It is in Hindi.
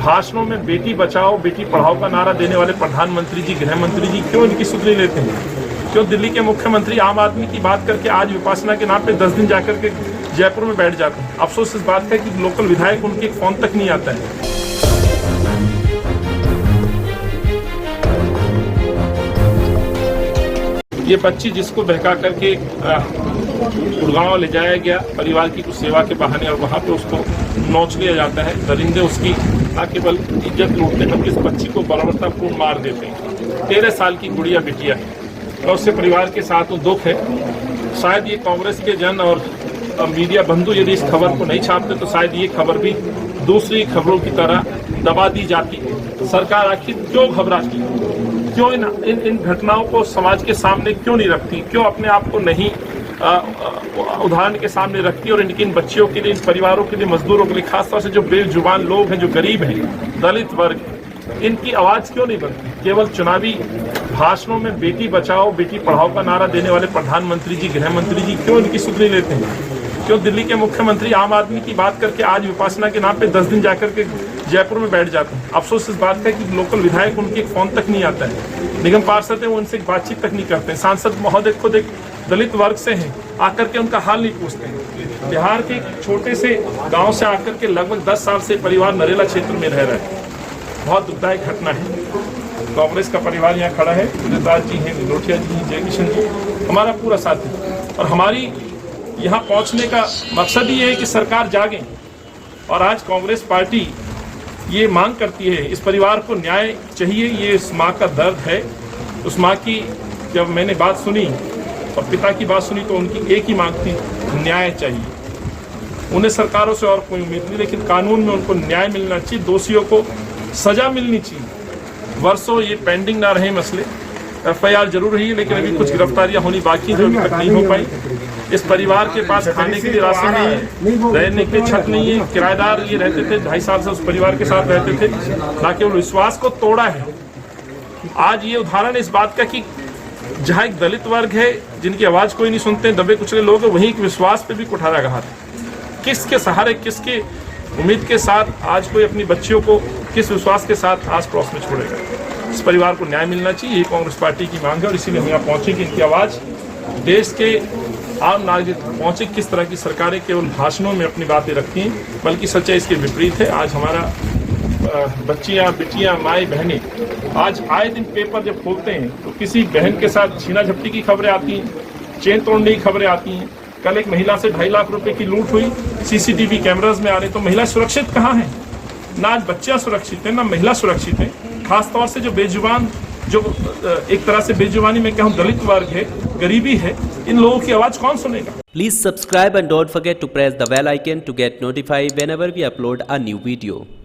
भाषणों में बेटी बचाओ बेटी पढ़ाओ का नारा देने वाले प्रधानमंत्री जी, गृह मंत्री जी क्यों इनकी सुध नहीं लेते हैं? क्यों दिल्ली के मुख्यमंत्री आम आदमी की बात करके आज विपासना के नाम पे 10 दिन जाकर के जयपुर में बैठ जाते हैं? अफसोस इस बात का कि लोकल विधायक उनके एक फोन तक नहीं आता है। ये बच्ची जिसको बहका करके गुड़गांव ले जाया गया परिवार की कुछ सेवा के बहाने, और वहाँ पे उसको नोच लिया जाता है। दरिंदे उसकी ना केवल इज्जत लूटते हैं बल्कि इस बच्ची को बर्बरतापूर्ण मार देते हैं। 13 साल की गुड़िया बिटिया है और उससे परिवार के साथ दुख है। शायद ये कांग्रेस के जन और मीडिया बंधु यदि इस खबर को नहीं छापते तो शायद ये खबर भी दूसरी खबरों की तरह दबा दी जाती। सरकार आखिर क्यों घबराती, क्यों इन घटनाओं को समाज के सामने क्यों नहीं रखती, क्यों अपने आप को नहीं उदाहरण के सामने रखती, और इन बच्चियों के लिए, इन परिवारों के लिए, मजदूरों के लिए, खासतौर से जो बेजुबान लोग हैं, जो गरीब हैं, दलित वर्ग, इनकी आवाज क्यों नहीं बनती? केवल चुनावी भाषणों में बेटी बचाओ बेटी पढ़ाओ का नारा देने वाले प्रधानमंत्री जी, गृह मंत्री जी क्यों इनकी सुध नहीं लेते हैं? क्यों दिल्ली के मुख्यमंत्री आम आदमी की बात करके आज विपासना के नाम पे 10 दिन जाकर के जयपुर में बैठ जाते हैं? अफसोस इस बात का कि लोकल विधायक उनके एक फोन तक नहीं आता है। निगम पार्षद है, वो उनसे बातचीत तक नहीं करते हैं। सांसद महोदय खुद एक दलित वर्ग से हैं, आकर के उनका हाल नहीं पूछते हैं। बिहार के एक छोटे से गांव से आकर के लगभग 10 साल से परिवार नरेला क्षेत्र में रह रहा है। बहुत दुखदायक घटना है। कांग्रेस का परिवार यहाँ खड़ा है, उदितराज जी हैं, लोटिया जी हैं, जयकिशन जी, हमारा पूरा साथ है। और हमारी यहाँ पहुँचने का मकसद ही है कि सरकार जागे। और आज कांग्रेस पार्टी ये मांग करती है, इस परिवार को न्याय चाहिए। ये इस माँ का दर्द है। उस माँ की जब मैंने बात सुनी और पिता की बात सुनी तो उनकी एक ही मांग थी, न्याय चाहिए। उन्हें सरकारों से और कोई उम्मीद नहीं, लेकिन कानून में उनको न्याय मिलना चाहिए, दोषियों को सजा मिलनी चाहिए। वर्षों ये पेंडिंग ना रहे मसले। FIR जरूर रही है, लेकिन अभी कुछ गिरफ्तारियां होनी बाकी जो अभी तक नहीं हो पाई। इस परिवार के पास खाने के लिए राशन नहीं है, रहने के लिए छत नहीं है। किराएदार ये रहते थे, 2.5 साल से उस परिवार के साथ रहते थे, ना केवल विश्वास को तोड़ा है। आज ये उदाहरण इस बात का कि जहाँ एक दलित वर्ग है जिनकी आवाज कोई नहीं सुनते, दबे कुचले लोग हैं, वहीं एक विश्वास पे भी कुठाराघात है। किसके सहारे, किसके उम्मीद के साथ आज कोई अपनी बच्चियों को किस विश्वास के साथ आस पड़ोस में छोड़ेगा? इस परिवार को न्याय मिलना चाहिए, ये कांग्रेस पार्टी की मांग है। और इसीलिए हम यहाँ पहुंचे कि इनकी आवाज देश के आम नागरिक पहुंचे। किस तरह की सरकारें केवल भाषणों में अपनी बातें रखती हैं, बल्कि सच्चाई इसके विपरीत है। आज हमारा बच्चियां, बिटियां, माए, बहनें आज आए दिन पेपर जब खोलते हैं तो किसी बहन के साथ छीना झपटी की खबरें आती हैं, चेन तोड़ने की खबरें आती हैं। कल एक महिला से 2.5 लाख रुपए की लूट हुई, CCTV कैमराज में आ रहे। तो महिला सुरक्षित कहाँ है? ना आज बच्चियां सुरक्षित है, ना महिला सुरक्षित है। खासतौर से जो बेजुबान, जो एक तरह से बेजुबानी में कहूँ दलित वर्ग है, गरीबी है, इन लोगों की आवाज कौन सुनेगा? Please subscribe and don't forget to press the bell icon to get notified whenever we upload a new video.